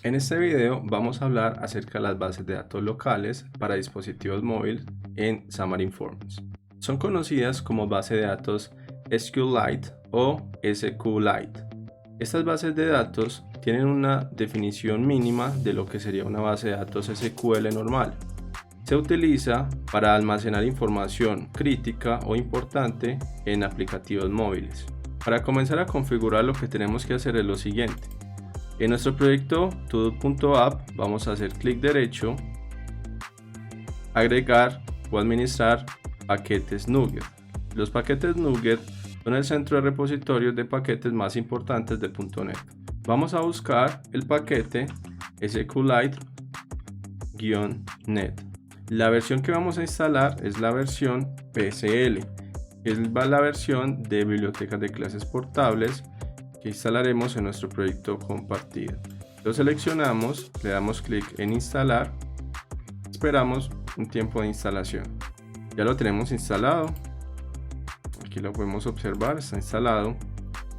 En este video vamos a hablar acerca de las bases de datos locales para dispositivos móviles en Xamarin Forms. Son conocidas como base de datos SQLite o SQLite. Estas bases de datos tienen una definición mínima de lo que sería una base de datos SQL normal. Se utiliza para almacenar información crítica o importante en aplicativos móviles. Para comenzar a configurar, lo que tenemos que hacer es lo siguiente. En nuestro proyecto todo.app vamos a hacer clic derecho, agregar o administrar paquetes NuGet. Los paquetes NuGet son el centro de repositorios de paquetes más importantes de .NET. Vamos a buscar el paquete SQLite-net. La versión que vamos a instalar es la versión PSL, que es la versión de bibliotecas de clases portables que instalaremos en nuestro proyecto compartido. Lo seleccionamos, le damos clic en instalar, esperamos un tiempo de instalación. Ya lo tenemos instalado, aquí lo podemos observar, está instalado.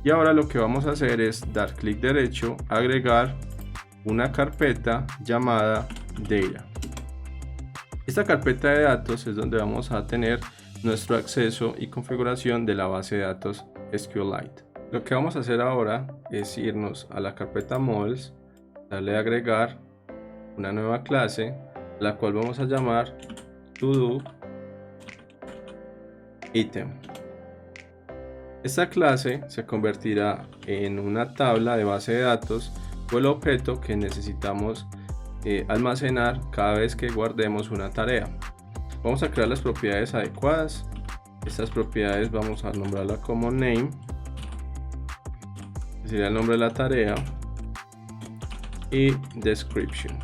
Y ahora lo que vamos a hacer es dar clic derecho, agregar una carpeta llamada Data. Esta carpeta de datos es donde vamos a tener nuestro acceso y configuración de la base de datos SQLite. Lo que vamos a hacer ahora es irnos a la carpeta Models, darle a agregar una nueva clase, la cual vamos a llamar ToDoItem. Esta clase se convertirá en una tabla de base de datos o el objeto que necesitamos almacenar cada vez que guardemos una tarea. Vamos a crear las propiedades adecuadas. Estas propiedades vamos a nombrarla como name, que sería el nombre de la tarea, y description.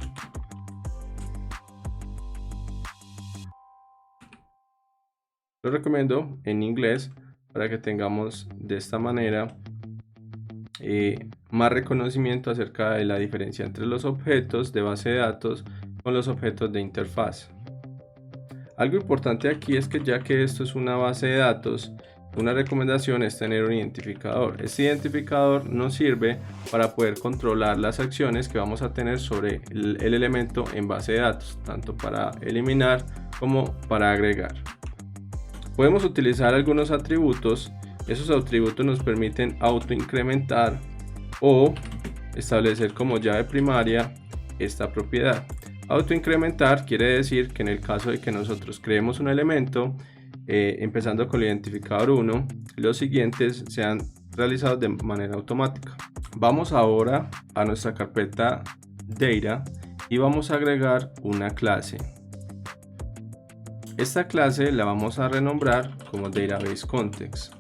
Lo recomiendo en inglés para que tengamos de esta manera más reconocimiento acerca de la diferencia entre los objetos de base de datos con los objetos de interfaz. Algo importante aquí es que ya que esto es una base de datos, una recomendación es tener un identificador. Este identificador nos sirve para poder controlar las acciones que vamos a tener sobre el elemento en base de datos, tanto para eliminar como para agregar. Podemos utilizar algunos atributos. Esos atributos nos permiten autoincrementar o establecer como llave primaria esta propiedad. Autoincrementar quiere decir que en el caso de que nosotros creemos un elemento, empezando con el identificador 1, los siguientes sean realizados de manera automática. Vamos ahora a nuestra carpeta Data y vamos a agregar una clase. Esta clase la vamos a renombrar como Database Context.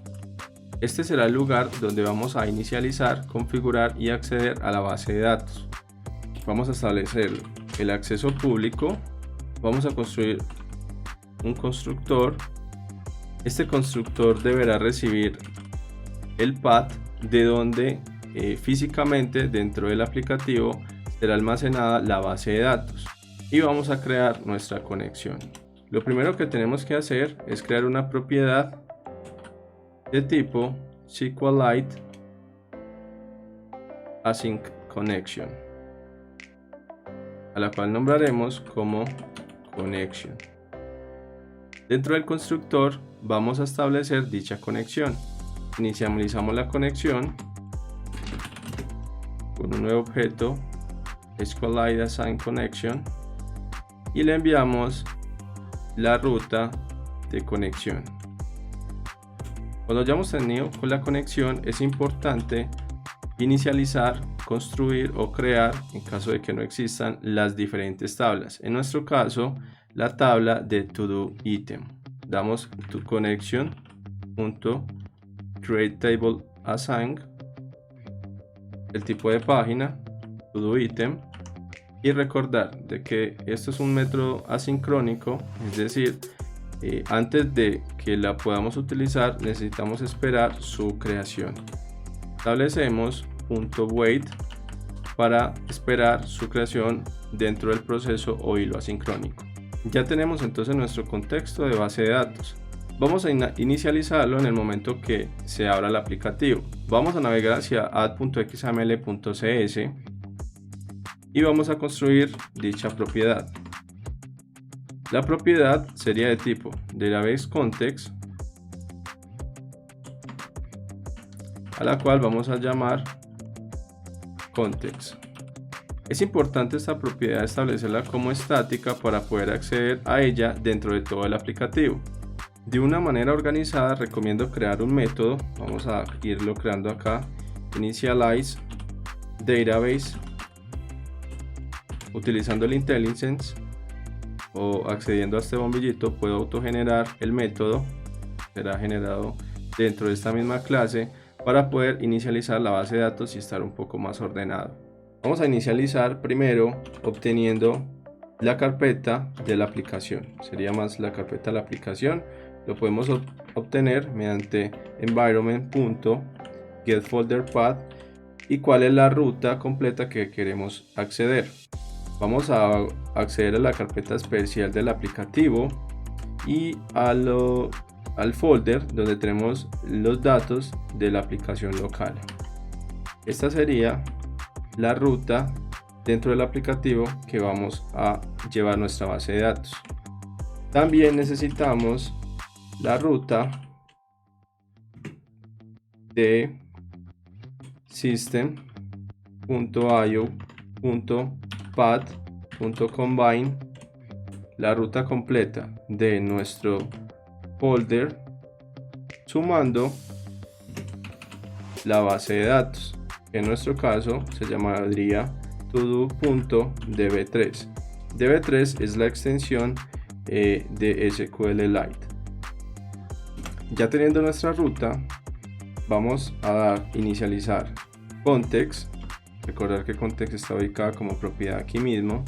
Este será el lugar donde vamos a inicializar, configurar y acceder a la base de datos. Vamos a establecer el acceso público. Vamos a construir un constructor. Este constructor deberá recibir el path de donde físicamente dentro del aplicativo será almacenada la base de datos. Y vamos a crear nuestra conexión. Lo primero que tenemos que hacer es crear una propiedad de tipo SQLite Async Connection, a la cual nombraremos como Connection. Dentro del constructor vamos a establecer dicha conexión. Inicializamos la conexión con un nuevo objeto SQLite Async Connection y le enviamos la ruta de conexión. Cuando hayamos tenido con la conexión, es importante inicializar, construir o crear, en caso de que no existan, las diferentes tablas. En nuestro caso, la tabla de ToDoItem. Damos to connection.createTableAsync, el tipo de página, ToDoItem, y recordar de que esto es un método asincrónico, es decir, antes de que la podamos utilizar necesitamos esperar su creación. Establecemos .wait para esperar su creación dentro del proceso o hilo asincrónico. Ya tenemos entonces nuestro contexto de base de datos. Vamos a inicializarlo en el momento que se abra el aplicativo. Vamos a navegar hacia add.xml.cs y vamos a construir dicha propiedad. La propiedad sería de tipo DatabaseContext, a la cual vamos a llamar context. Es importante esta propiedad establecerla como estática para poder acceder a ella dentro de todo el aplicativo. De una manera organizada recomiendo crear un método, vamos a irlo creando acá, initialize database, utilizando el IntelliSense o accediendo a este bombillito puedo autogenerar el método, será generado dentro de esta misma clase para poder inicializar la base de datos y estar un poco más ordenado. Vamos a inicializar primero obteniendo la carpeta de la aplicación, sería más la carpeta de la aplicación. Lo podemos obtener mediante environment.getFolderPath y cuál es la ruta completa que queremos acceder. Vamos a acceder a la carpeta especial del aplicativo y al folder donde tenemos los datos de la aplicación local. Esta sería la ruta dentro del aplicativo que vamos a llevar nuestra base de datos. También necesitamos la ruta de system.io.path.combine, la ruta completa de nuestro folder, sumando la base de datos, que en nuestro caso se llamaría todo.db3. db3 es la extensión de SQLite. Ya teniendo nuestra ruta, vamos a dar inicializar context. Recordar que context está ubicada como propiedad aquí mismo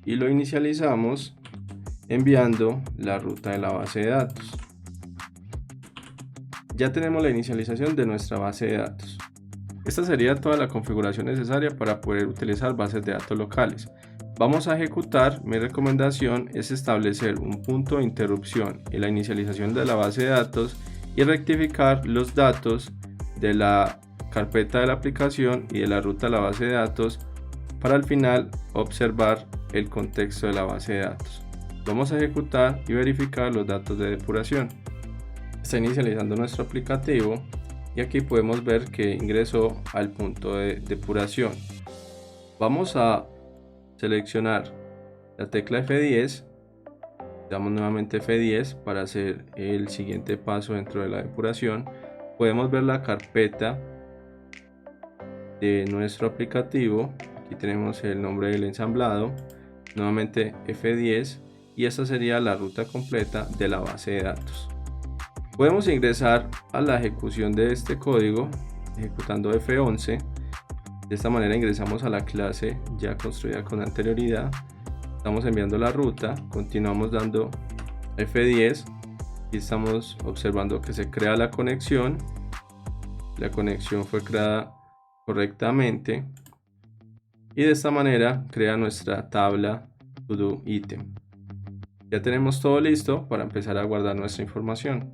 y lo inicializamos enviando la ruta de la base de datos. Ya tenemos la inicialización de nuestra base de datos. Esta sería toda la configuración necesaria para poder utilizar bases de datos locales. Vamos a ejecutar. Mi recomendación es establecer un punto de interrupción en la inicialización de la base de datos y rectificar los datos de la carpeta de la aplicación y de la ruta de la base de datos para al final observar el contexto de la base de datos. Vamos a ejecutar y verificar los datos de depuración. Está inicializando nuestro aplicativo y aquí podemos ver que ingresó al punto de depuración. Vamos a seleccionar la tecla F10, damos nuevamente F10 para hacer el siguiente paso dentro de la depuración. Podemos ver la carpeta de nuestro aplicativo, aquí tenemos el nombre del ensamblado, nuevamente F10 y esta sería la ruta completa de la base de datos. Podemos ingresar a la ejecución de este código ejecutando F11. De esta manera ingresamos a la clase ya construida con anterioridad. Estamos enviando la ruta, continuamos dando F10 y estamos observando que se crea la conexión. La conexión fue creada correctamente y de esta manera crea nuestra tabla to do item. Ya tenemos todo listo para empezar a guardar nuestra información.